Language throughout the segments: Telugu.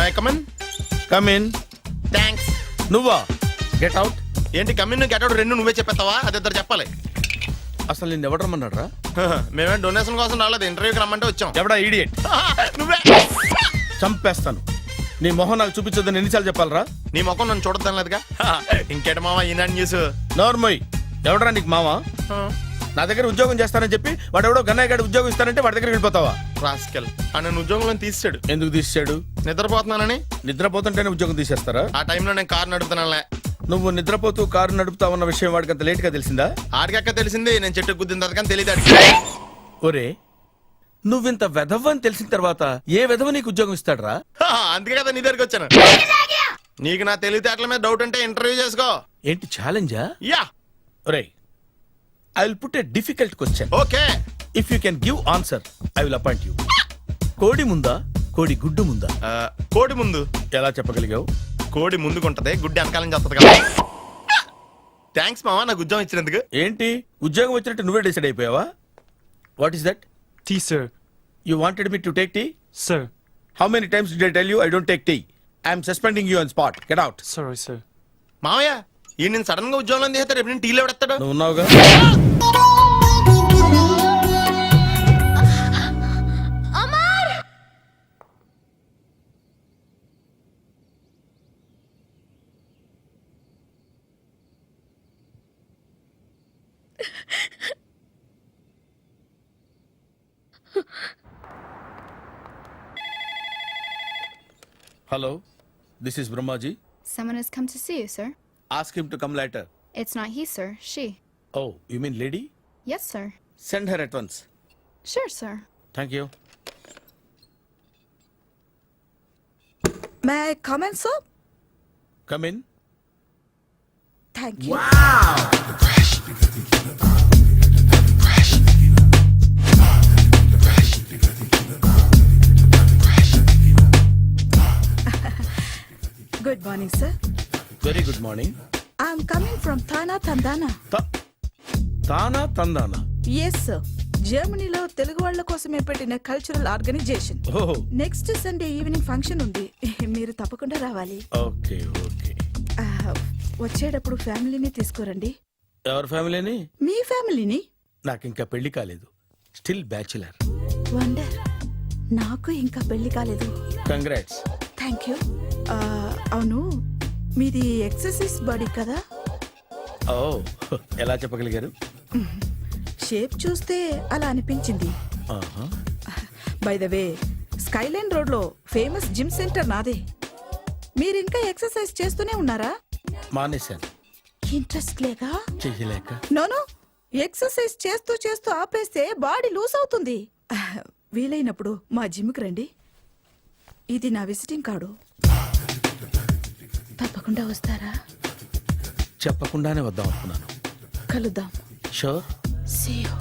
My come in. Come in. Thanks. నువ్వా? Get out. ఏంటి కమిన్ గెట్ అవుట్ రెండు నువ్వే చెప్పేస్తావా? అది ఇద్దరు చెప్పాలి. అసలు నిన్ను ఎవడు రమ్మన్నాడు రా? మేమేం డొనేషన్ కోసం రాలేదు, ఇంటర్వ్యూకి రమ్మంటే వచ్చాం. ఎవడా ఈడియట్? నువ్వే. చంపేస్తాను. నీ మొహం నాకు చూపించొద్దని ఎన్నిసార్లు చెప్పాలరా? నీ ముఖం నన్ను చూడద్దాం లేదుగా. ఇంకేట మామ ఈనాడు న్యూస్. నోర్మోయ్. ఎవడరా నీకు మావా? నా దగ్గర ఉద్యోగం చేస్తానని చెప్పి వాడు ఎవడో గన్నయ్య గారి ఉద్యోగం ఇస్తానంటే వాడి దగ్గర వెళ్ళిపోతావా? రాస్కెల్. నన్ను ఉద్యోగంలో తీసాడు. ఎందుకు తీసాడు? నిద్రపోతున్నానని. నిద్రపోతుంటేనే ఉద్యోగం తీసేస్తారా? ఆ టైంలో నేను కారు నడుపుతున్నానులే. నువ్వు నిద్రపోతూ కారు నడుపుతావన్న విషయం వాడికి అంత లేట్ గా తెలిసిందా? ఆడికక్క తెలిసింది, నేను చెట్టు గుద్దిన తర్వాత కానీ తెలియదు. ఒరే, నువ్వింత వెధవని తెలిసిన తర్వాత ఏ వెధవ నీకు ఉద్యోగం ఇస్తాడరా? అందుకే కదా నీ దగ్గరికి వచ్చాను. నీకు నా తెలివితేటల మీద డౌట్ అంటే ఇంటర్వ్యూ చేసుకో. ఏంటి ఛాలెంజా? యా. ఒరే, I will put a difficult question. Okay. If you can give answer I will appoint you. కోడి ముందా, కోడి గుడ్డు ముందా? కోడి ముందు. ఎలా చెప్పగలిగావు? కోడి ముందుకుంటది, గుడ్డి వెనకాలం చేస్తుంది కదా. థ్యాంక్స్ మామా నాకు ఉద్యోగం ఇచ్చినందుకు. ఏంటి ఉద్యోగం వచ్చినట్టు నువ్వే డిసైడ్ అయిపోయావా? What is that? Tea, sir. You wanted me to take tea? Sir. How many times did I tell you I don't take tea? I am suspending you on spot. Get out. Sorry, sir. మామయ్య ఈ నేను సడన్ గా ఉద్యోగంలో తీస్తాడు, రేపు నేను టీలో పెడతాడు. నువ్వు ఉన్నావుగా? Hello, this is Brahmaji. Someone has come to see you, sir. Ask him to come later. It's not he, sir. She. Oh, you mean lady? Yes, sir. Send her at once. Sure, sir. Thank you. May I come in, sir? Come in. Thank you. Good morning, sir. Very good morning. I'm coming from Thana, Tandana. తానా తందానా? Yes, sir. జర్మనీలో తెలుగు వాళ్ళ కోసమే పెట్టిన కల్చరల్ ఆర్గనైజేషన్. ఓహో. నెక్స్ట్ సండే ఈవినింగ్ ఫంక్షన్ ఉంది, మీరు తప్పకుండా రావాలి. Okay okay. వచ్చేటప్పుడు ఫ్యామిలీని తీసుకురండి. ఎవరి ఫ్యామిలీని? మీ ఫ్యామిలీని. నాకు ఇంకా పెళ్లి కాలేదు. Still bachelor. వండర్. నాకు ఇంకా పెళ్లి కాలేదు. కంగ్రాట్స్. Thank you. అవును, మీది ఎక్సర్సైజ్ బాడీ కదా? ఓ, ఎలా చెప్పగలిగారు? షేప్ చూస్తే అలా అనిపించింది. ఆహా. By the way, Skyline road లో ఫేమస్ జిమ్ సెంటర్ నాదే. మీరు ఇంకా ఎక్సర్సైజ్ చేస్తూనే ఉన్నారా? మానేశాను. ఇంట్రెస్ట్ లేగా? చెయ్యలేక. నోను, ఎక్సర్సైజ్ చేస్తూ చేస్తూ ఆపేస్తే బాడీ లూజ్ అవుతుంది. వీలైనప్పుడు మా జిమ్కి రండి. ఇది నా విజిటింగ్ కార్డు. తప్పకుండా వస్తారా? చెప్పకుండానే వద్దాం అనుకున్నాను. కలుద్దాం. షూర్. See you.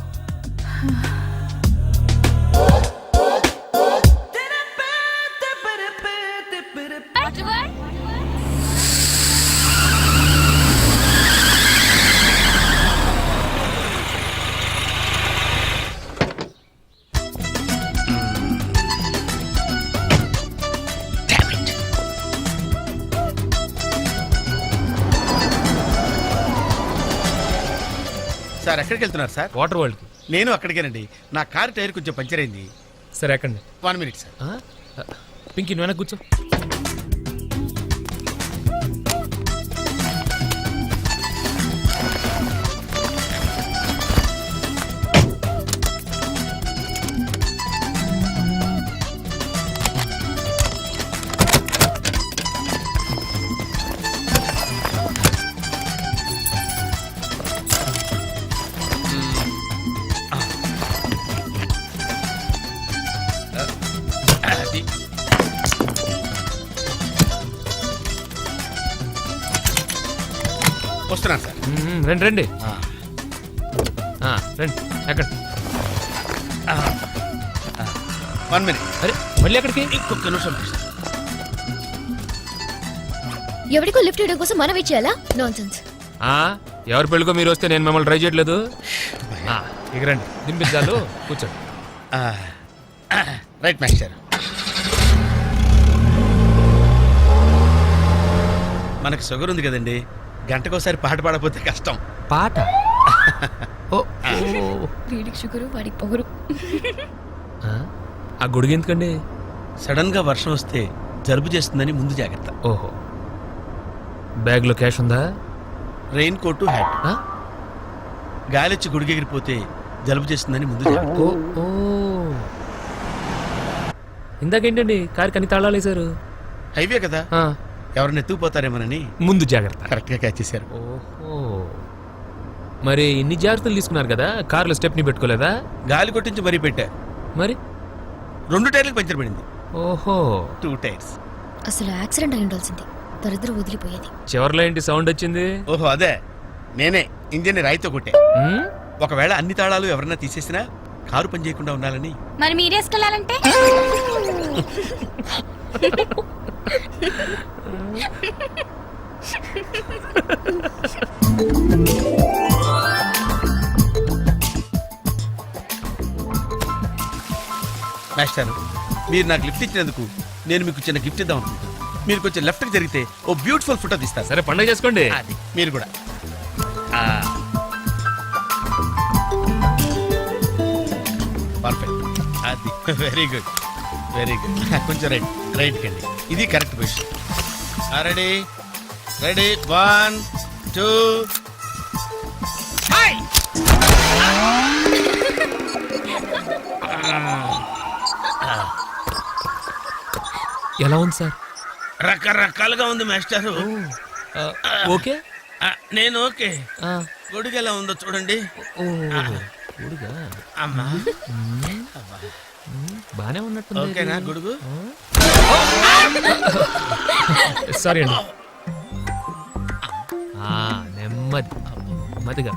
సార్ ఎక్కడికి వెళ్తున్నారు సార్? వాటర్ వరల్డ్ కి. నేను అక్కడికేనండి. నా కార్ టైర్ కొంచెం పంచర్ అయింది. సరే ఎక్కండి. 1 minute సార్. పింకీ నువ్వు వెనక్కి కూర్చో. వస్తున్నాను సార్. రండి రండి. రండి ఎక్కడ? 1 minute. అరే మళ్ళీ ఎక్కడికి? ఇంకొక నిమిషం. ఎవరికో లిఫ్ట్ ఇవ్వడం కోసం మనం ఇచ్చేయాలా? నాన్సెన్స్. ఎవరి పెళ్ళికో మీరు వస్తే నేను మిమ్మల్ని ట్రై చేయట్లేదు. ఇక రండి, దింపించాలు, కూర్చోండి. Right master. మనకు షుగర్ ఉంది కదండి, గంటకోసారి పాట పాడకపోతే కష్టం. పాట ఓ వీడికి షుగరు వాడికి పొగరు. ఆ? ఆ గొడుగు ఎందుకండి? సడన్ గా వర్షం వస్తే జలుబు చేస్తుందని ముందు జాగ్రత్త. ఓహో, బ్యాగ్లో క్యాష్ ఉందా? Rain coat, hat. ఆ? గాలిచ్చి గుడిగెగిరిపోతే జలుబు చేస్తుందని ముందు జాగ్రత్త. ఓ ఓ ఇందాకేంటండి కారు కని తాళాలు వేశారు? హైవే కదా, ఆ, ఎవరిని ఎత్తుకుపోతారేమోనని ముందు జాగ్రత్త. కరెక్ట్ గా క్యాచ్ చేశారు. ఓహో, మరి ఇన్ని జాగ్రత్తలు తీసుకున్నారు కదా, కారులో స్టెప్ని పెట్టుకోలేదా? గాలి కొట్టించి మరీ పెట్టా. మరి 2 టైర్లకు పంచర్ పడింది. ఓహో, 2 టైర్స్. అసలు యాక్సిడెంట్ అయి ఉండాల్సింది, దరిద్రం వదిలిపోయేది. చివర్లో ఏంటి సౌండ్ వచ్చింది? ఓహో అదే, నేనే ఇంజిన్ రాయితో కొట్టే. ఉమ్? ఒకవేళ అన్ని తాళాలు ఎవరన్నా తీసేసినా కారు పని చేయకుండా ఉండాలని. మరి మీరేసుకెళ్ళాలంటే మాస్టర్, మీరు నాకు లిఫ్ట్ ఇచ్చినందుకు నేను మీకు చిన్న గిఫ్ట్ ఇద్దాం అనుకుంటున్నాను. మీరు కొంచెం లెఫ్ట్కి జరిగితే ఓ బ్యూటిఫుల్ ఫోటో తీస్తారు. సరే పండగ చేసుకోండి. అది మీరు కూడా. పర్ఫెక్ట్, అది వెరీ గుడ్, వెరీ గుడ్. కొంచెం రైట్ కండి, ఇది కరెక్ట్ పొజిషన్. Ready ready, 1 2. ఎలా ఉంది సార్? రకరకాలుగా ఉంది మాస్టారు. ఆ, ఓకే. నేను ఓకే. ఆ, గొడుగు ఎలా ఉందో చూడండి. ఓ, గొడుగా? అమ్మా, బానే ఉన్నట్టుంది. ఓకేనా గొడుగు? సారీ అండి. ఆ, నెమ్మదిగా.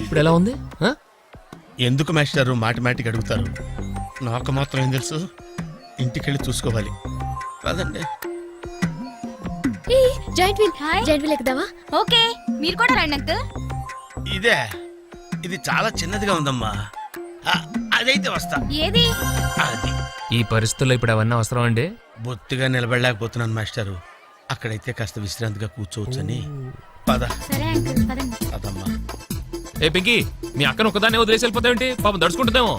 ఇప్పుడు ఎలా ఉంది? ఆ? ఎందుకు మాస్టారు మాటిమాటికి అడుగుతారు? నాకు మాత్రం ఏం తెలుసు, ఇంటికెళ్ళి చూసుకోవాలి. కాదండి, giant wheel, hi. Giant wheel ఎక్కుదావా? ఓకే, మీరు కూడా రండి అంకుల్. ఇదే, ఇది చాలా చిన్నదిగా ఉందమ్మా. అదైతే వస్తా. ఏది? అది ఈ పరిస్థితుల్లో ఇప్పుడు అవన్నీ అవసరం అండి? బొత్తిగా నిలబడలేకపోతున్నాను మాస్టారు. అక్కడైతే కాస్త విశ్రాంతిగా కూర్చోవచ్చని. పద సరే అంకుల్, పదండి. పదమ్మా. ఏ పింకీ, మీ అక్కను ఒక్కదాన్ని వదిలేసి వెళ్ళిపోతావేంటి? పాపం దడుచుకుంటుందేమో.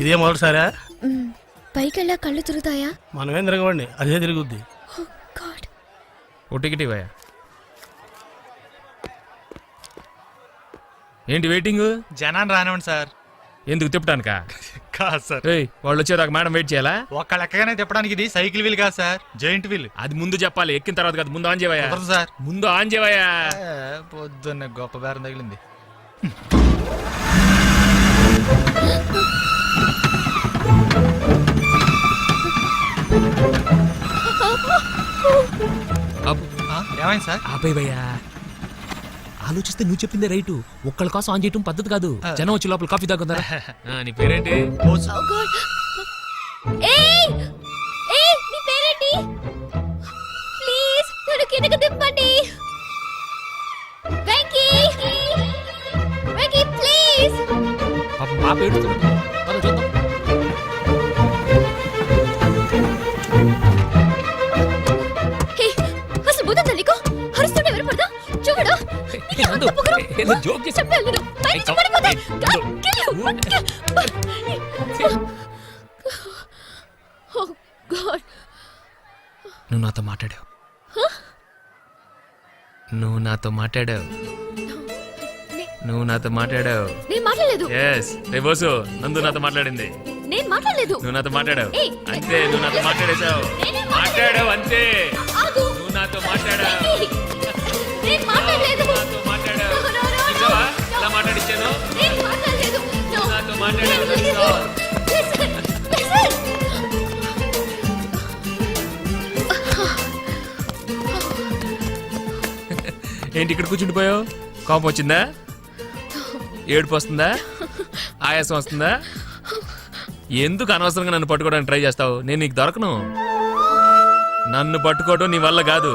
ఇదే మొదటిసారా? పైకెళ్ళా కళ్ళు తిరుగుతాయా? మనమేం తిరగవండి, అదే తిరుగుద్ది. Oh God. ఓ టికెట్ ఇవ్వయా. ఏంటి వెయిటింగ్? జనాన్ని రానివ్వండి సార్. ఎందుకు తిప్పటానికా? కాదు సార్, ఏయ్, వాళ్ళు వచ్చేదాకా మేడం వెయిట్ చేయాలా? ఒక్క లెక్కగానే తిప్పడానికి ఇది సైకిల్ వీల్ కాదు సార్, జైంట్ వీల్. అది ముందు చెప్పాలి, ఎక్కిన తర్వాత కాదు. ముందు ఆన్ చేయవయ్యా. కుదరదు సార్. ముందు ఆన్ చేయవయ్యా. పొద్దున్న గొప్ప బేరం తగిలింది. ఏమైంది సార్? ఆపేవయ్యా. ఆలోచిస్తే నువ్వు చెప్పిందే రైటు. ఒక్కళ్ళ కోసం ఆన్ చేయటం పద్ధతి కాదు. జనం వచ్చి లోపల కాఫీ తాగుతారా? నీ పేరేంటి? Oh God. ఏయ్! ఏయ్, నీ పేరేంటి? ప్లీజ్ నన్ను కిందకి దింపండి. వెంకీ! వెంకీ ప్లీజ్. పాపం పాప ఏడుస్తుంది. పద చూద్దాం. హే, అసలు బుద్ధుందా నీకు? అరుస్తుంటే ఎవరు పడదా? చూడు. ఏ, నందు, ఏదో జోక్ చేశా. చెప్పాను నేను. పైనుంచి పడిపోతా. God, kill you. Oh God. నువ్వు నాతో మాట్లాడావు. నువ్వు నాతో మాట్లాడావు. నువ్వు నాతో మాట్లాడావు. నేను మాట్లాడలేదు. ఎస్, రే బోసు, నందు నాతో మాట్లాడింది. నేను మాట్లాడలేదు. నువ్వు నాతో మాట్లాడావు. ఏయ్, అంతే, నువ్వు నాతో మాట్లాడేశావు. నేనే మాట్లాడావు అంతే. ఆగు. నువ్వు నాతో మాట్లాడావు. వెంకీ, నేను మాట్లాడలేదు. నాతో మాట్లాడావు. No, no, no, no. చూసావా? ఎలా మాట్లాడిచ్చాను? నేను మాట్లాడలేదు. No. నువ్వు నాతో మాట్లాడావు. Listen, listen, listen. ఏంటి ఇక్కడ కూర్చుండిపోయావు? కోపం వచ్చిందా? ఏడుపు వస్తుందా? ఆయాసం వస్తుందా? ఎందుకు అనవసరంగా నన్ను పట్టుకోవడానికి ట్రై చేస్తావు? నేను నీకు దొరకను. నన్ను పట్టుకోవడం నీ వల్ల కాదు.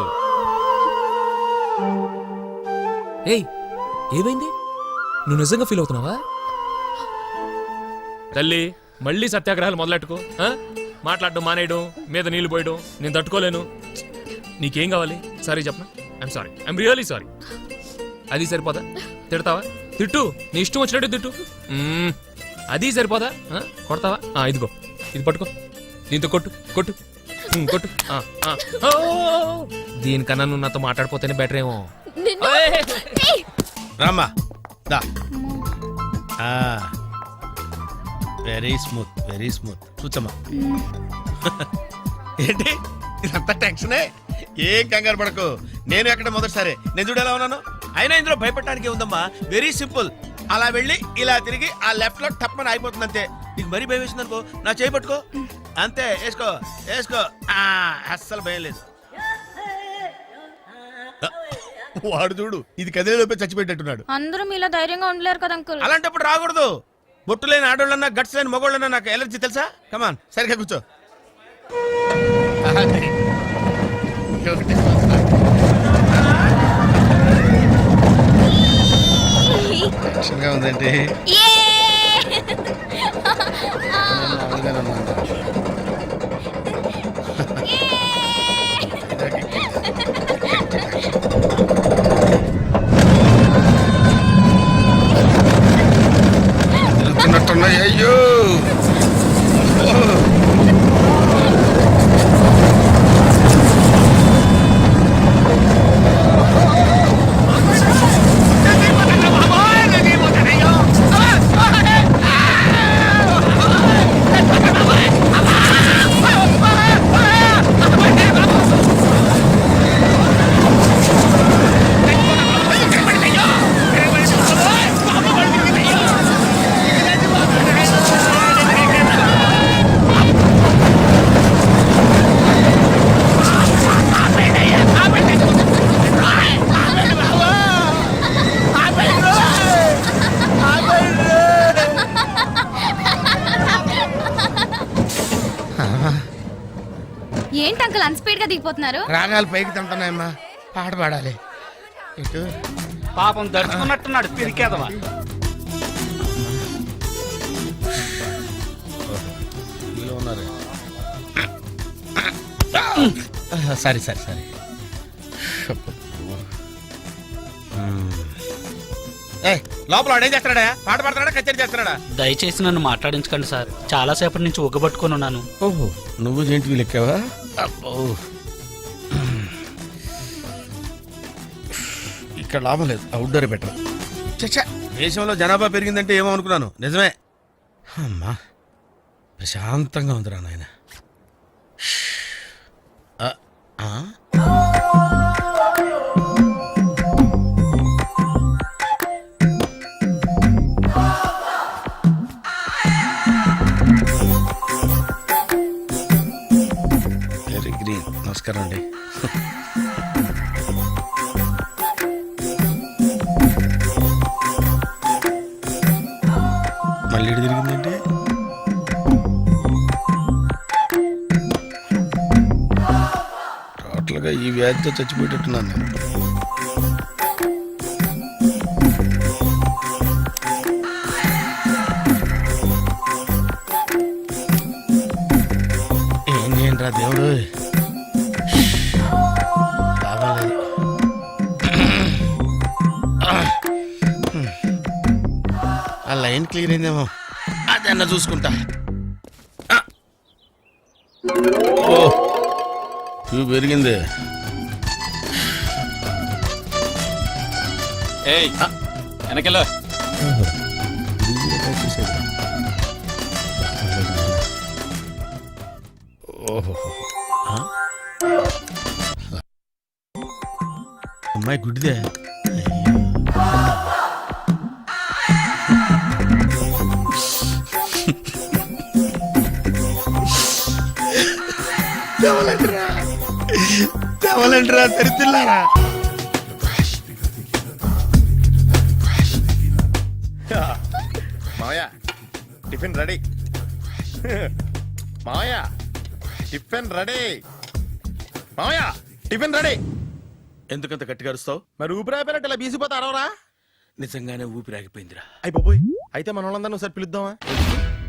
ఏయ్, ఏమైంది? నువ్వు నిజంగా ఫీల్ అవుతున్నావా? తల్లి, మళ్ళీ సత్యాగ్రహాలు మొదలెట్టుకో ఆ? మాట్లాడడం మానేయడం మీద నీళ్లు పోయడం నేను తట్టుకోలేను. నీకేం కావాలి? సారీ చెప్పనా? I'm sorry, I'm really sorry. అది సరిపోదా? తిడతావా? తిట్టు, నీ ఇష్టం వచ్చినట్టు తిట్టు. అది సరిపోదా? కొడతావా? ఇదిగో ఇది పట్టుకో, దీంతో కొట్టు కొట్టు కొట్టు. ఓ! దీనికన్నా నువ్వు నాతో మాట్లాడిపోతేనే బెటర్ ఏమో. రామ్మా దా. వెరీ స్మూత్ కూర్చోమ్మా. ఏంటి ఇదంతా టెన్షనే? ఏం కంగారు పడకు, నేను ఎక్కడ మొదటిసారి నేను చూడు ఎలా ఉన్నాను. అయినా ఇందులో భయపడటానికి ఉందమ్మా, వెరీ సింపుల్. అలా వెళ్ళి ఇలా తిరిగి ఆ లెఫ్ట్ లో టప్మని అయిపోతుంది అంతే. నీకు మరీ భయం వేసింది అనుకో, నా చేయి పట్టుకో అంతే. వేసుకో వేసుకో, అస్సలు భయం లేదు. వాడు చూడు, ఇది కదిలేలోపే చచ్చిపెట్టేట్టున్నాడు. అందరూ మీలో ధైర్యంగా ఉండలేరు కదా అంకుల్. అలాంటప్పుడు రాకూడదు. బొట్టు లేని ఆడోళ్ళన్నా గట్స్ లేని మగోళ్ళన్నా నాకు ఎలర్జీ తెలుసా? కమాన్ సరిగ్గా కూర్చో. టెన్షన్గా ఉందంటే అయ్యో ఏంటి అంకుల్ అన్స్పీడ్ గా దిగిపోతున్నారు? రాగాలు పైకి తింటున్నాయమ్మా, పాట పాడాలి. ఇటు పాపం దడుచుకున్నట్టున్నాడు పిరికేదవా. సరే లోపల వాడు ఏం చేస్తున్నాడా? పాట పాడుతున్నాడా, కచేరీ చేస్తున్నాడా? దయచేసి నన్ను మాట్లాడించకండి సార్, చాలా సేపటి నుంచి ఉగ్గబట్టుకొని ఉన్నాను. ఓహో, నువ్వు జేంటివి లెక్కావా? అబ్బో, ఇక్కడ లాభం లేదు, అవుట్డోర్ బెటర్. చచ్చా, దేశంలో జనాభా పెరిగిందంటే ఏమో అనుకున్నాను, నిజమే. అమ్మా ప్రశాంతంగా ఉందిరా నాయన. Very green. నమస్కారం అండి. మళ్ళీ ఇటు తిరిగిందంటే టోటల్గా ఈ వ్యాధితో చచ్చిపోయేటట్టున్నాను నేను. ఏం చేయండి రా దేవుడు, బాగాలేదు. ఆ లైన్ క్లియర్ అయిందేమో, అదన్నా చూసుకుంటా. ఓ ఇవి పెరిగింది. వెనకెళ్ళ ఓహో, అమ్మాయి గుడ్డిదే. తెవలంటరా తెరిపిల్లారా. మావయ్య టిఫిన్ రెడీ. మావయ్య టిఫిన్ రెడీ. మావయ్య టిఫిన్ రెడీ. ఎందుకంత గట్టిగా అరుస్తావు? మరి ఊపిరి అయిపోయినట్టు ఇలా బీసిపోతారవరా? నిజంగానే ఊపిరి ఆగిపోయిందిరా. అయిపోయి అయితే మన వాళ్ళందరినీ ఒకసారి పిలుద్దామా?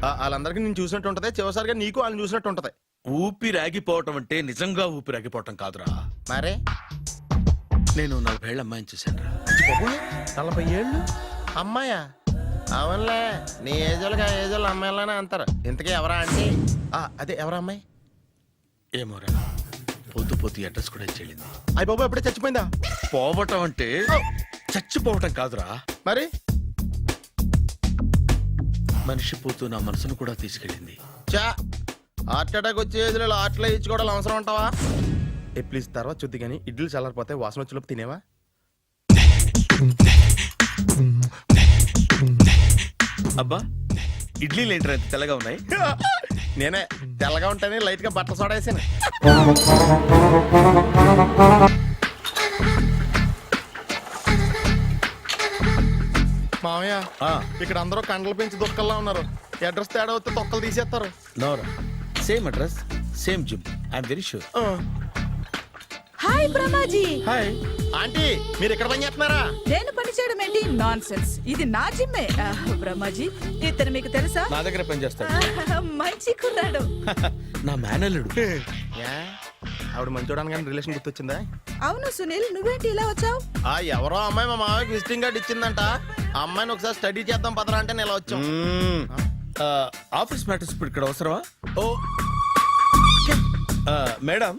వాళ్ళందరికీ నేను చూసినట్టు ఉంటది, చివరిసారిగా నీకు వాళ్ళని చూసినట్టు ఉంటది. ఊపిరాగిపోవటం అంటే నిజంగా ఊపిరాగిపోవటం కాదురా. మరే నేను 40 ఏళ్ళ అమ్మాయిని చూశాను రా. 40 ఏళ్ళు అమ్మాయా? అవునులే, నీ ఏజోళ్ళకి ఆ ఏజోళ్ళు అమ్మాయిలానే అంటారు. ఇంతకీ ఎవరా అంటే అదే ఎవరా అమ్మాయి? ఏమోరా, పొద్దు పొద్దు అడ్రస్ కూడా చెల్లింది. అయ్య బాబు ఎప్పుడే చచ్చిపోయిందా? పోవటం అంటే చచ్చిపోవటం కాదురా, మరి మనిషి పోతూ నా మనసును కూడా తీసుకెళ్ళింది. చా హార్ట్ అటాక్ వచ్చే ఏజ్లో హార్ట్లో ఇచ్చుకోవడం అవసరం ఉంటావా? ప్లీజ్ తర్వాత చూద్ది కానీ ఇడ్లీ చల్లారిపోతే వాసన వచ్చేలోపు తినేవా? అబ్బా, ఇడ్లీలు ఏంట్రా ఇంత తెల్లగా ఉన్నాయి? నేనే తెల్లగా ఉంటానే లైట్ గా బట్టలు సోడా వేసాను. మామయ్య, ఇక్కడ అందరూ కండలు పెంచి దుక్కల్లా ఉన్నారు. అడ్రస్ తేడా వస్తే తొక్కలు తీసేస్తారు. నోరా, same address, same gym. I'm very sure. Hi Brahmaji. Hi aunty, మీరు ఇక్కడ పని చేస్తున్నారా? నేను పని చేయడం ఏంటి? Nonsense. ఇది నా జిమ్మే. బ్రహ్మాజీ, ఇతను మీకు తెలుసా? నా దగ్గర పని చేస్తాడు. మంచి కుర్రాడు. నా మేనల్లుడు. ఆవిడ మంచోడానికి కానీ రిలేషన్ గుర్తొచ్చిందా? అవును సునీల్, నువ్వేంటి ఇలా వచ్చావు? ఎవరో అమ్మాయి మా మామయ్యకి విజిటింగ్ కార్డ్ ఇచ్చిందంట. ఆ అమ్మాయిని ఒకసారి స్టడీ చేద్దాం పదరా అంటే నేను ఇలా వచ్చాం. ఆఫీస్ మ్యాటర్స్ ఇప్పుడు ఇక్కడ అవసరమా? ఓ మేడం,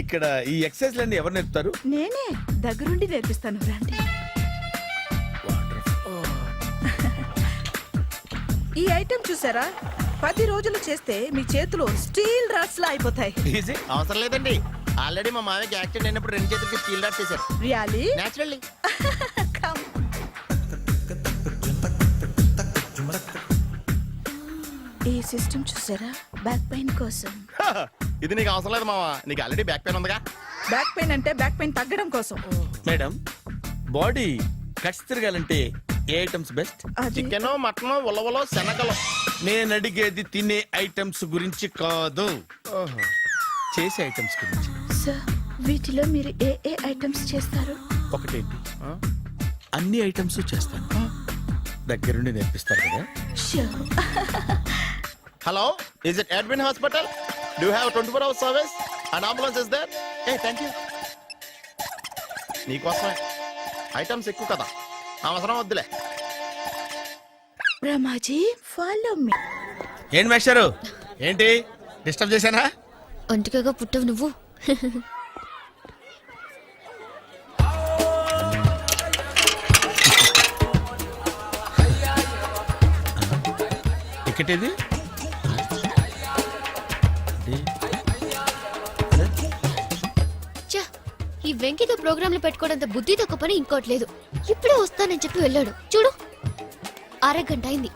ఇక్కడ ఈ ఎక్సర్సైజ్ లన్నీ ఎవరు నేర్పుతారు? నేనే దగ్గరుండి నేర్పిస్తాను, రండి. ఈ ఐటెం చూసారా? 10 రోజులు చేస్తే మీ చేతులు స్టీల్ రాట్స్ లా అయిపోతాయి. ఈజీ. అవసరం లేదండి, ఆల్రెడీ మా మామయ్యకి యాక్సిడెంట్ అయినప్పుడు 2 చేతులకి స్టీల్ డాట్ చేశారు. రియల్లీ? నేచురల్లీ. కమ్. ఈ సిస్టమ్ చూసారా? బ్యాక్ పెయిన్ కోసం. ఇది నీకు అవసరం లేదు మావా, నీకు ఆల్రెడీ బ్యాక్ పెయిన్ ఉందిగా. బ్యాక్ పెయిన్ అంటే బ్యాక్ పెయిన్ తగ్గడం కోసం. మేడం, బాడీ కట్స్ తిరగాలంటే ఏ ఐటమ్స్ బెస్ట్? అది చికెన్, మటన్, ఉలవలో, శనగలు. నేను అడిగేది తినే ఐటమ్స్ గురించి కాదు, చేసే ఐటమ్స్ గురించి. సార్, వీటిలో మీరు ఏ ఏ ఐటమ్స్ చేస్తారు? ఒకటేంటి, అన్ని ఐటమ్స్ చేస్తాను. దగ్గరుండి నేర్పిస్తారు కదా. Sure. Hello, is it admin hospital? Do you have 24 hours service and ambulance is there? Thank you. నీకోసమే. ఐటమ్స్ ఎక్కువ కదా, అవసరం వద్దులే. Ramaji, follow me. ఏంటి మేస్టారు, ఏంటి డిస్టర్బ్ చేశానా? ఒంటికగా పుట్టవు నువ్వు. టికెట్ ఏది? ఛ, ఈ వెంకితో ప్రోగ్రాంలు పెట్టుకోవడంత బుద్ధి తక్కువ పని ఇంకోటి లేదు. ఇప్పుడే వస్తానని చెప్పి వెళ్ళాడు చూడు. అరగంట అయింది.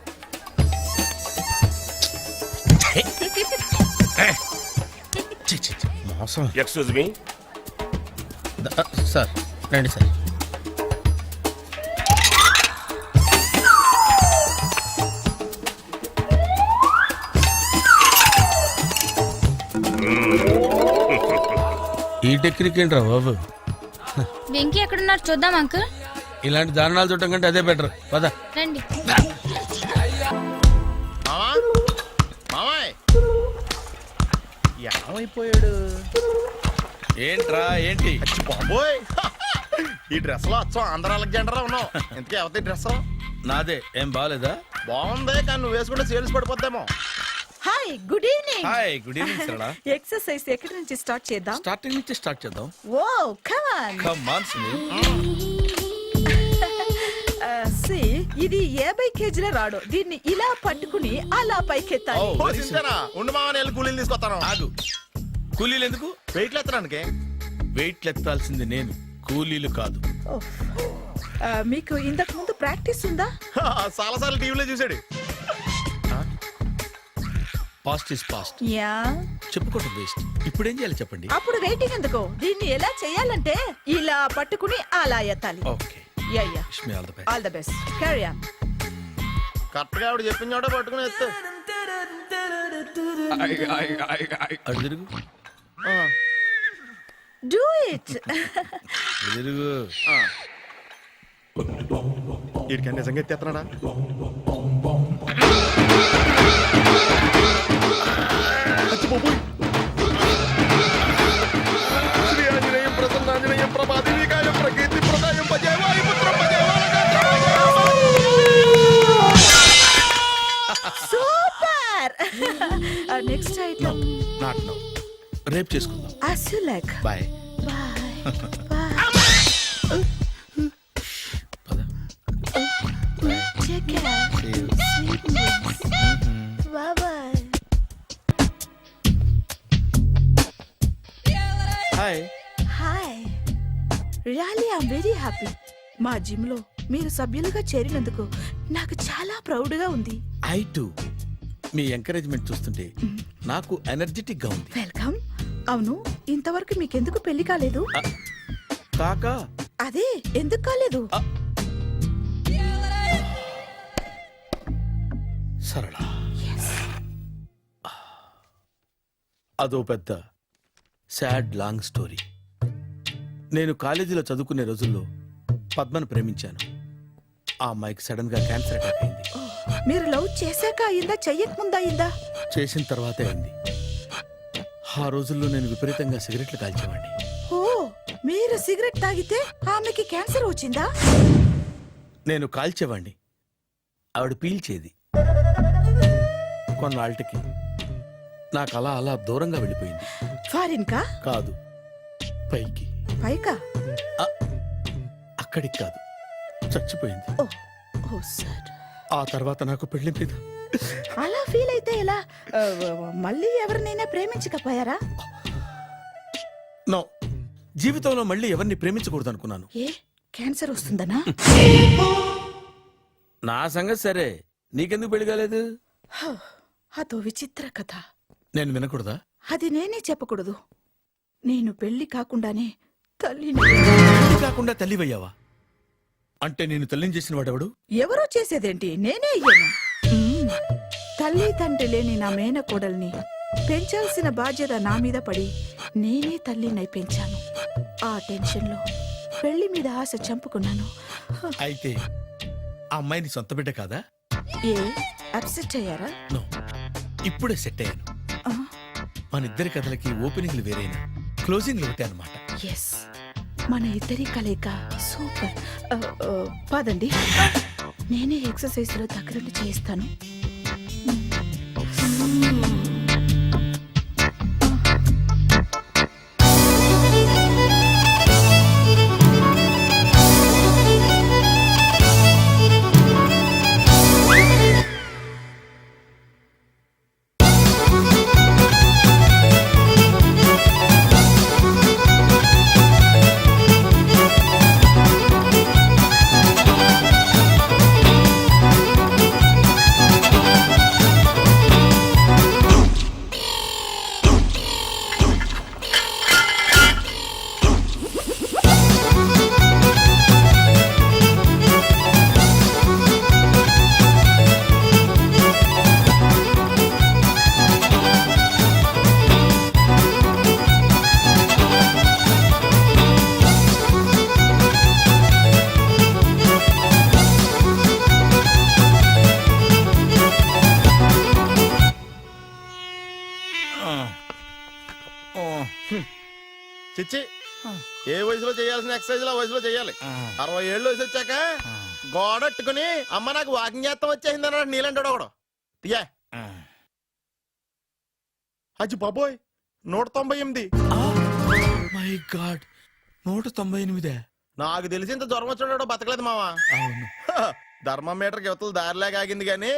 మోసం. Excuse me. సార్ రండి సార్. ఈ టెక్నిక్ ఏంట్రా బాబు? వెంకీ ఎక్కడున్నారు చూద్దాం అంకుల్. ఇలాంటి దారుణాలు చూడటం కంటే అదే బెటర్. పద రండి. మామా, మామాయ్ ఏమైపోయాడు? ఏంట్రా ఏంటి? బాబోయ్, ఈ డ్రెస్ లో వచ్చాం ఆంధ్ర అలెగ్జాండర్ లో ఉన్నావు. ఇంతకీ ఎవరి డ్రెస్? నాదే. ఏం బాగాలేదా? బాగుంది, కానీ నువ్వు వేసుకుంటే సేల్స్ పడిపోద్దేమో. Hi, good evening. Hi, good evening Sarala. Exercise ఎక్కడి నుంచి స్టార్ట్ చేద్దాం? స్టార్టింగ్ నుంచి స్టార్ట్ చేద్దాం. Oh come on. Come on Sunil. ఇది 50 కేజీల రాడు. దీన్ని ఇలా పట్టుకుని అలా పైకెత్తాలి. ఓ, సింతేనా? ఉండు మామా, నేను కూలీలు తీసుకొస్తాను. ఆగు. కూలీలు ఎందుకు? వెయిట్లు ఎత్తడానికి. వెయిట్ ఎత్తాల్సింది నేను, కూలీలు కాదు. మీకు ఇంతకు ముందు ప్రాక్టీస్ ఉందా? చాలా సార్లు టీవీలో చూసాడు. Past is past. యా. చెప్పుకోవటం వేస్ట్. ఇప్పుడు ఏం చేయాలి చెప్పండి. అప్పుడు వెయిటింగ్ ఎందుకు? దీన్ని ఎలా చేయాలంటే ఇలా పట్టుకుని అలా ఎత్తాలి. Okay. Yeah yeah. Wish me all the best. All the best. Carry on. Correct గా ఆవిడ చెప్పిన చోట పట్టుకుని ఎత్తు. అటు తిరుగు. Do it. అటు తిరుగు. వీడికి నిజంగా ఎత్తేస్తున్నాడా? అచ్చి బాబోయ్. శ్రీ ఆంజనేయం ప్రసన్నాంజనేయం ప్రభాదేవికాయం ప్రకీర్తి ప్రదాయం భజే వాయుపుత్రం భజే super. Next item not no, రేపు చేసుకుందాం. as you like. Bye. Bye. Bye. Take care. Sweet dreams. Bye bye. Hi. Hi. Really I'm very happy. మా జిమ్ లో మీరు సభ్యులుగా చేరినందుకు నాకు చాలా ప్రౌడ్ గా ఉంది. I to. మీ ఎంకరేజ్మెంట్ చూస్తుంటే నాకు ఎనర్జెటిక్ గా ఉంది. వెల్కమ్. అవును, ఇంతవరకు మీకెందుకు పెళ్లి కాలేదు? కాకా అదే ఎందుకు కాలేదు? సరళ, అదో పెద్ద సాడ్ లాంగ్ స్టోరీ. నేను కాలేజీలో చదువుకునే రోజుల్లో పద్మను ప్రేమించాను. ఆ అమ్మాయికి సడన్ గా క్యాన్సర్ అటాక్ అయింది. మీరు లవ్ చేశాక అయిందా, చెయ్యక ముందా అయిందా? చేసిన తర్వాతే అయింది. ఆ రోజుల్లో నేను విపరీతంగా సిగరెట్లు కాల్చేవాడిని. ఓ, మీరు సిగరెట్ తాగితే ఆమెకి క్యాన్సర్ వచ్చిందా? నేను కాల్చేవాణ్ణి, ఆవిడ పీల్చేది. కొన్నాళ్ళకి నాకు అలా అలా దూరంగా వెళ్ళిపోయింది. ఫారిన్ కా? కాదు, పైకి. పైకా? అక్కడికి కాదు, చచ్చిపోయింది. ఓ ఓ సార్. ఆ తర్వాత నాకు పెళ్లి మీద అలా ఫీల్ అయితే ఎలా? మళ్ళీ ఎవరినైనా ప్రేమించకపోయారా? నో, జీవితంలో మళ్ళీ ఎవరిని ప్రేమించకూడదు అనుకున్నాను. ఏ, క్యాన్సర్ వస్తుందనా? నా సంగతి సరే, నీకెందుకు పెళ్లి కాలేదు? అదో విచిత్ర కథ. నేను వినకూడదా? అది నేనే చెప్పకూడదు. నేను పెళ్లి కాకుండానే తల్లిని. పెళ్లి కాకుండా తల్లివయ్యావా? అంటే నేను తల్లిని చేసిన వాడెవడు? ఎవరో చేసేదేంటి, నేనే అయ్యాను. తల్లి తండ్రి లేని నా మేనకోడల్ని పెంచాల్సిన బాధ్యత నా మీద పడి నేనే తల్లినై పెంచాను. ఆ టెన్షన్లో పెళ్లి మీద ఆశ చంపుకున్నాను. అయితే ఆ అమ్మాయిని సొంత బిడ్డ కాదా? ఏ, అప్సెట్ అయ్యారా? నో, ఇప్పుడే సెట్ అయ్యాను. ఆ, మన ఇద్దరి కథలకి ఓపెనింగ్లు వేరైనా క్లోజింగ్లు ఒకటే అన్నమాట. ఎస్, మన ఇద్దరి కలయిక సూపర్. పదండి, నేనే ఎక్సర్సైజ్ లో దగ్గరుండి చేయిస్తాను. చిచ్చి, ఏ వయసులో చేయాల్సిన ఎక్సర్సైజ్ ఆ వయసులో చేయాలి. 60 ఏళ్ళు వయసు వచ్చాక గోడట్టుకుని అమ్మ నాకు వాకింగ్ చేస్తాం వచ్చేసింది అన్నాడు నీలంటాడు ఒకడు. తీయా అచ్చి బాబోయ్, 198. My God, 198. నాకు తెలిసి ఇంత జ్వరం వచ్చాడు బతకలేదు మావా. అవును. ధర్మమీటర్ యువతలు దారిలేక ఆగింది గానీ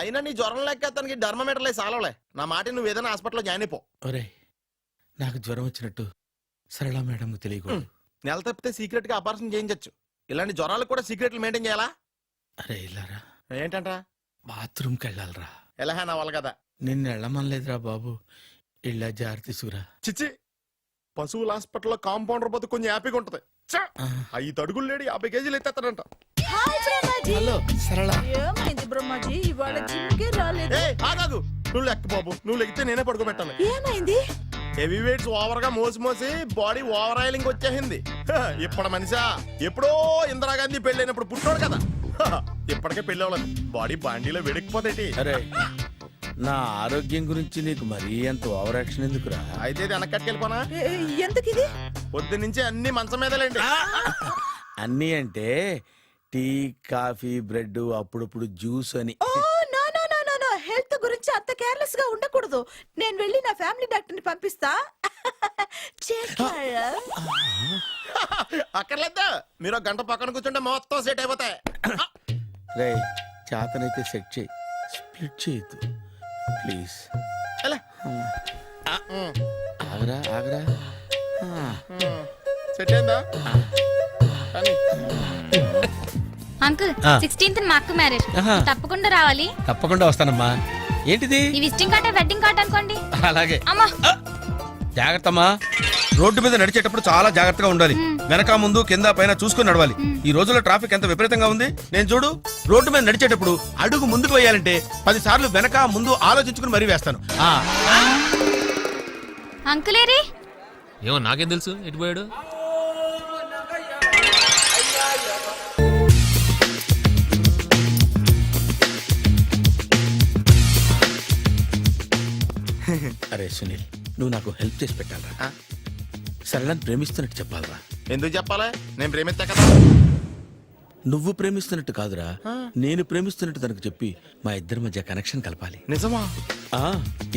అయినా నీ జ్వరం లెక్క అతనికి ధర్మమీటర్లే సాలవలే. నా మాట నువ్వు ఏదైనా హాస్పిటల్లో జాయిన్ అయిపో. ఒరే, నాకు జ్వరం వచ్చినట్టు సరళ మేడం తెలియకూడదు. నెల తప్పితే సీక్రెట్ గా ఆపరేషన్ చేయించచ్చు. ఇలాంటి జ్వరాలకు కూడా సీక్రెట్లు మెయింటైన్ చేయాలా? అరే ఇల్లారా, ఏంటంట? బాత్రూమ్కి వెళ్ళాలరా. ఎలా నా వాళ్ళ కదా. నిన్ను వెళ్ళమనలేదురా బాబు, ఇళ్ళ జారి తీసుకురా. చిచ్చి, పశువుల హాస్పిటల్లో కాంపౌండర్ బతు కొంచెం హ్యాపీగా ఉంటది. 5 అడుగులు లేడి 50 కేజీలు ఎత్తేస్తాడంట. హలో సరళ. ఏమైంది బ్రహ్మాజీ, ఇవాళ జిమ్కే రాలేదు? ఏ ఆగాగు, నువ్వు లెక్క బాబు, నువ్వు లెక్కితే నేనే పడుకోబెట్టాలి. ఏమైంది? హెవీ వెయిట్స్ ఓవర్ గా మోసి మోసి బాడీ ఓవర్ ఆయిలింగ్ వచ్చేసింది. ఇప్పుడు మనిషా ఎప్పుడో ఇందిరాగాంధీ పెళ్ళైనప్పుడు పుట్టాడు కదా, ఇప్పటికే పెళ్ళి అవ్వలేదు. బాడీ బాండీలో వెడికిపోతాయి. అరే నా ఆరోగ్యం గురించి నీకు మరీ అంత ఓవర్ యాక్షన్ ఎందుకురా? అయితే ఇది వెనక్కి కట్టుకెళ్ళిపోనా? ఎందుకు ఇది? పొద్దు నుంచి అన్ని మంచం మీదలేండి. అన్నీ అంటే టీ, కాఫీ, బ్రెడ్, అప్పుడప్పుడు జ్యూస్ అని. Oh no no no no no, health గురించి అంత కేర్లెస్ గా ఉండకూడదు. నేను వెళ్ళి నా ఫ్యామిలీ డాక్టర్ ని పంపిస్తా. చేస్తారా? అక్కర్లేద్దా, మీరు ఒక గంట పక్కన కూర్చుంటే మొత్తం సెట్ అయిపోతాయి. రే చేతనైతే సెట్ చేయి, స్ప్లిట్ చేయొద్దు ప్లీజ్. ఎలా? ఆగరా ఆగరా. సెట్ అయిందా? కానీ అంకుల్ 16th మా అక్క మ్యారేజ్, తప్పకుండా రావాలి. తప్పకుండా వస్తానమ్మా. ఏంటిది? ఈ విజిటింగ్ కార్డ్ వెడ్డింగ్ కార్డ్ అనుకోండి. అలాగే. అమ్మా జాగ్రత్తమ్మా. రోడ్డు మీద నడిచేటప్పుడు చాలా జాగ్రత్తగా ఉండాలి. వెనక ముందు కింద పైన చూసుకుని నడవాలి. ఈ రోజుల్లో ట్రాఫిక్ ఎంత విపరీతంగా ఉంది. నేను చూడు, రోడ్డు మీద నడిచేటప్పుడు అడుగు ముందుకు వేయాలంటే 10 సార్లు వెనక ముందు ఆలోచించుకుని మరీ వేస్తాను. అంకుల్ ఏరి? ఏమో నాకేం తెలుసు ఎటు పోయాడు. అరే సునీల్, నువ్వు నాకు హెల్ప్ చేసి పెట్టాలరా. సరళని ప్రేమిస్తున్నట్టు చెప్పాలరా. ఎందుకు చెప్పాలి? నేను ప్రేమిస్తా కదా. నువ్వు ప్రేమిస్తున్నట్టు కాదురా, నేను ప్రేమిస్తున్నట్టు తనకు చెప్పి మా ఇద్దరి మధ్య కనెక్షన్ కలపాలి. నిజమా? ఆ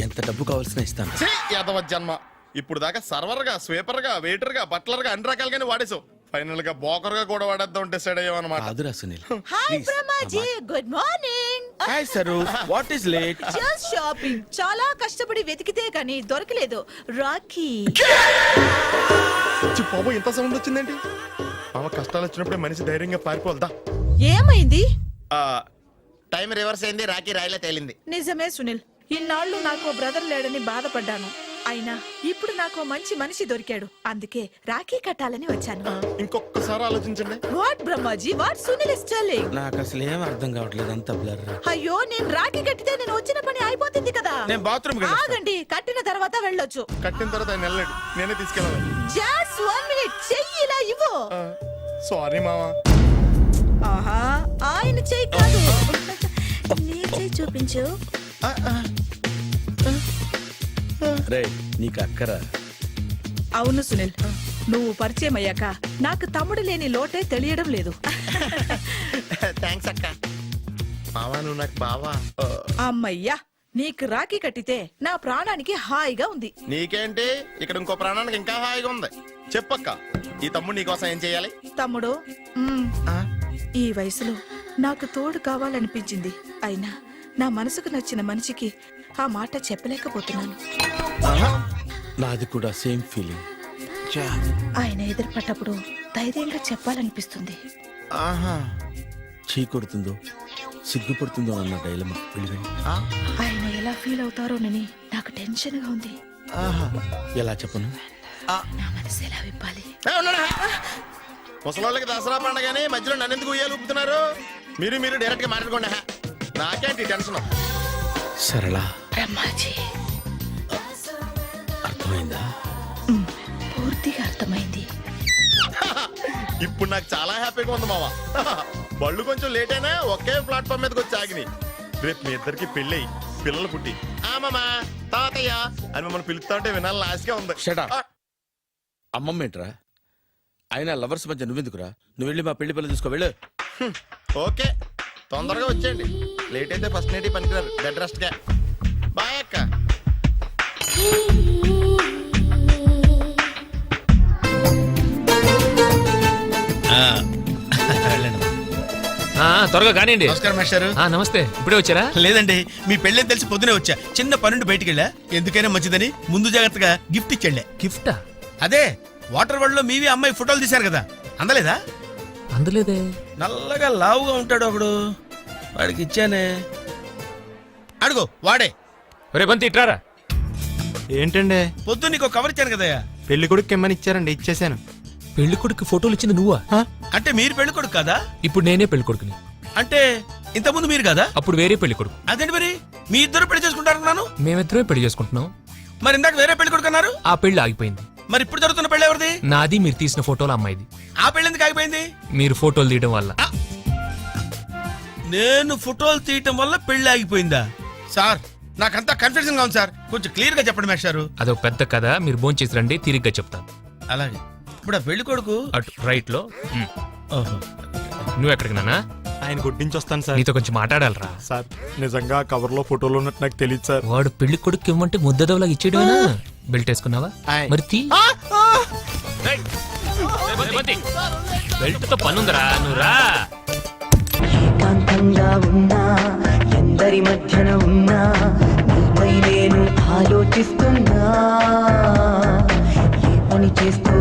ఎంత డబ్బు కావాల్సిన ఇస్తాను. ఛీ, యాదవ జన్మ. ఇప్పుడు దాకా సర్వర్ గా, స్వీపర్ గా, వెయిటర్ గా, బట్లర్ గా అన్ని రకాలుగానే వాడేసావు. ఫైనల్ గా బోకర్ గా కూడా వాడేద్దాం డిసైడ్ అయ్యామన్నమాట. కాదురా Sunil. Hi Brahmaji, good morning. Hi sir, what is late? Just shopping. చాలా కష్టపడి వెతికితే గానీ దొరకలేదు. రాఖీ. బాబు ఇంత సౌండ్ వచ్చిందేంటి? మామ కష్టాలు వచ్చినప్పుడే మనిషి ధైర్యంగా పారిపోదా. ఏమైంది? టైం రివర్స్ అయింది, రాఖీ రాయిలా తేలింది. నిజమే సునీల్, ఇన్నాళ్ళు నాకు బ్రదర్ లేడని బాధపడ్డాను. అయినా ఇప్పుడు నాకు మంచి మనిషి దొరికాడు. అందుకే రాఖీ కట్టాలని వచ్చాను. ఇంకొకసారి ఆలోచించండి. What Brahmaji, what Sunil is telling? నాకు అసలు ఏం అర్థం కావట్లేదు, అంత బ్లర్. అయ్యో, నేను రాఖీ కట్టితే నేను వచ్చిన పని అయిపోతుంది కదా. నేను బాత్రూమ్ ఆగండి, కట్టిన తర్వాత వెళ్ళొచ్చు. కట్టిన తర్వాత ఆయన వెళ్ళాడు, నేనే తీసుకెళ్ళాలి. జస్ట్ 1 మినిట్, చెయ్యి ఇలా ఇవ్వు. సారీ మామా. ఆహా, ఆయన చెయ్యి కాదు, నీ చెయ్యి చూపించు. రే నీకు అక్కరా? అవును సునీల్, నువ్వు పరిచయం అయ్యాక నాకు తమ్ముడు లేని లోటే తెలియడం లేదు. థ్యాంక్స్ అక్క. మావా నువ్వు నాకు బావా. అమ్మయ్యా, నీకు రాఖీ కట్టితే నా ప్రాణానికి హాయిగా ఉంది. నీకేంటి, ఇక్కడ ఇంకో ప్రాణానికి ఇంకా హాయిగా ఉంది. చెప్పక్క, ఈ తమ్ముడు నీకోసం ఏం చేయాలి? తమ్ముడు, ఈ వయసులో నాకు తోడు కావాలనిపించింది. అయినా నా మనసుకు నచ్చిన మనిషికి ఆ మాట చెప్పలేకపోతున్నాను. నాది కూడా సేమ్ ఫీలింగ్. ఆయన ఎదురుపడ్డప్పుడు ధైర్యంగా చెప్పాలనిపిస్తుంది. చీ కొడుతుందో సిగ్గుపడుతుందో అన్న డైలమా. ఆయన ఎలా ఫీల్ అవుతారోనని నాకు టెన్షన్ గా ఉంది. ఎలా చెప్పను? నా మనసు ఎలా విప్పాలి? ముసలోళ్ళకి దసరా పండగని మధ్యలో నన్ను ఎందుకు ఉయ్యాలు ఊపుతున్నారు? మీరు డైరెక్ట్ గా మాట్లాడుకోండి. నాకేంటి టెన్షన్? సరళ, బ్రహ్మాజీ, అర్థమైందా? పూర్తిగా అర్థమైంది. ఇప్పుడు నాకు చాలా హ్యాపీగా ఉంది మావా. బళ్ళు కొంచెం లేట్ అయినా ఒకే ప్లాట్ఫామ్ మీదకి వచ్చి ఆగినాయి. రేపు మీ ఇద్దరికి పెళ్ళి పిల్లలు పుట్టి మామా తాతయ్య అని మమ్మల్ని పిలుస్తా ఉంటే వినాలని ఆశగా ఉంది. Shut up. అమ్మమ్మ ఏంట్రా? అయినా లవర్స్ మధ్య నువ్వెందుకురా? నువ్వు వెళ్ళి మా పెళ్లి పిల్లలు చూసుకో వెళ్ళు. ఓకే, తొందరగా వచ్చేయండి. లేట్ అయితే ఫస్ట్ నైట్ పనికిరారు. బెడ్ రెస్ట్ గా. బాయ్ అక్క. త్వరగా కానివ్వండి. నమస్కారం మాస్టారు. నమస్తే, ఇప్పుడే వచ్చారా? లేదండి, మీ పెళ్ళని తెలిసి పొద్దునే వచ్చా. చిన్న పనుండి బయటికి వెళ్ళా. ఎందుకైనా మంచిదని ముందు జాగ్రత్తగా గిఫ్ట్ ఇచ్చాళ్లే. గిఫ్టా? అదే వాటర్ వరల్డ్ లో మీవి అమ్మాయి ఫోటోలు తీశారు కదా, అందలేదా? అందులేదే. నల్లగా లావుగా ఉంటాడు ఒకడు, వాడికి ఇచ్చానే. అడుగు వాడే. ఒరే బంతి ఇట్రారా. ఏంటండి? పొద్దు నీకు కవర్ ఇచ్చాను కదయ్యా. పెళ్లి కొడుకు ఇమ్మని ఇచ్చారండి, ఇచ్చేసాను. పెళ్లి కొడుకు ఫోటోలు ఇచ్చింది నువ్వా? అంటే మీరు పెళ్లి కొడుకు కదా? ఇప్పుడు నేనే పెళ్లి కొడుకుని. అంటే ఇంతకుముందు మీరు కదా? అప్పుడు వేరే పెళ్లి కొడుకు. అదేంటి మరి మీ ఇద్దరు పెళ్లి చేసుకుంటారన్నాను? మేమిద్దరమే పెళ్లి చేసుకుంటున్నాం. మరి ఇందాక వేరే పెళ్లి కొడుకు అన్నారు? ఆ పెళ్లి ఆగిపోయింది. మరి ఇప్పుడు జరుగుతున్న పెళ్లి ఎవరిది? నాది. మీరు తీసిన ఫోటోలు అమ్మాయిది. ఆ పెళ్లి ఎందుకు ఆగిపోయింది? మీరు ఫోటోలు తీయడం వల్ల. నేను ఫోటోలు తీయటం వల్ల పెళ్లి ఆగిపోయిందా? సార్ నాకంతా కన్ఫ్యూజన్ గా ఉంది సార్, కొంచెం క్లియర్ గా చెప్పండి మేస్టారు. అదొక పెద్ద కథ, మీరు భోంచేసి రండి, తిరిగ్గా చెప్తాను. అలాగే. ఇప్పుడు ఆ పెళ్లి కొడుకు అటు రైట్ లో. ఓహో. నువ్వు ఎక్కడికి నానా? ఆయన గుడ్డించి వస్తాను సార్. నీతో కొంచెం మాట్లాడాలరా. సార్ నిజంగా కవర్ లో ఫోటోలు ఉన్నట్టు నాకు తెలియదు సార్. వాడు పెళ్లి కొడుకు ఇవ్వమంటే ముద్దదవలాగా ఇచ్చేయడమేనా? బెల్ట్ వేసుకున్నావా? ఆయ్. మరి తీ. బెల్ట్ తో పనుందిరా, నువ్వు రా. ఏకాంతంగా ఉన్నా ఎందరి మధ్యన ఉన్నా నీపై నేను ఆలోచిస్తున్నా ఏ పని చేస్తూ